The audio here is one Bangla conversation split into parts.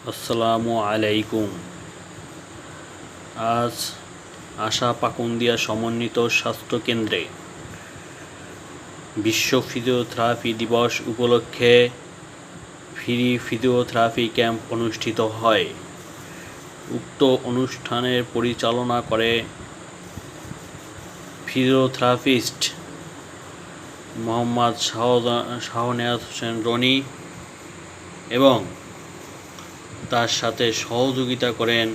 আসসালামু আলাইকুম। আজ আশা পাকুন্দিয়া সমন্বিত স্বাস্থ্য কেন্দ্রে বিশ্ব ফিজিওথেরাপি দিবস উপলক্ষে ফ্রি ফিজিওথেরাপি ক্যাম্প অনুষ্ঠিত হয়। উক্ত অনুষ্ঠানের পরিচালনা করে ফিজিওথেরাপিস্ট মোহাম্মদ শাহনেওয়াজ হোসেন রনি এবং তার সাথে সহযোগিতা করেন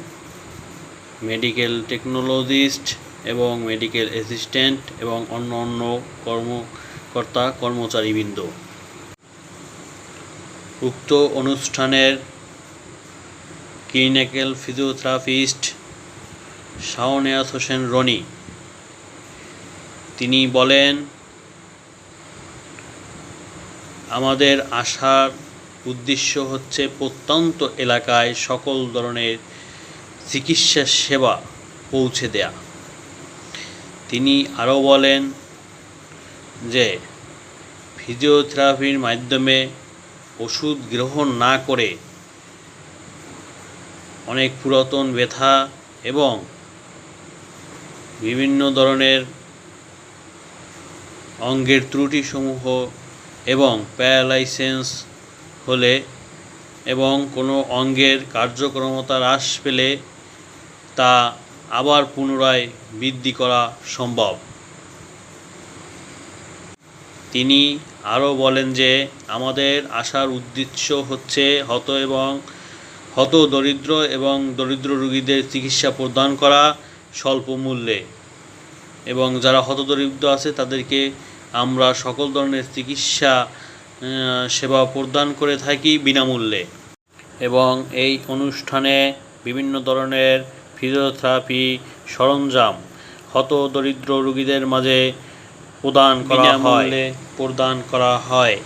মেডিকেল টেকনোলজিস্ট এবং মেডিকেল অ্যাসিস্ট্যান্ট এবং অন্যান্য কর্মচারীবৃন্দ। উক্ত অনুষ্ঠানের ক্লিনিক্যাল ফিজিওথেরাপিস্ট শাহনেওয়াজ হোসেন রনি তিনি বলেন, আমাদের আসার উদ্দেশ্য হচ্ছে প্রত্যন্ত এলাকায় সকল ধরনের চিকিৎসা সেবা পৌঁছে দেয়া। তিনি আরও বলেন যে ফিজিওথেরাপির মাধ্যমে ওষুধ গ্রহণ না করে অনেক পুরাতন ব্যথা এবং বিভিন্ন ধরনের অঙ্গের ত্রুটিসমূহ এবং প্যারালাইসিস হলে এবং কোনো অঙ্গের কার্যক্ষমতা হ্রাস পেলে তা আবার পুনরায় বৃদ্ধি করা সম্ভব। তিনি আরও বলেন যে আমাদের আসার উদ্দেশ্য হচ্ছে হতদরিদ্র এবং দরিদ্র রোগীদের চিকিৎসা প্রদান করা স্বল্প মূল্যে, এবং যারা হতদরিদ্র আছে তাদেরকে আমরা সকল ধরনের চিকিৎসা সেবা প্রদান করে থাকি বিনামূল্যে। এবং এই অনুষ্ঠানে বিভিন্ন ধরনের ফিজিওথেরাপি সরঞ্জাম হতদরিদ্র রোগীদের মাঝে প্রদান করা হয়।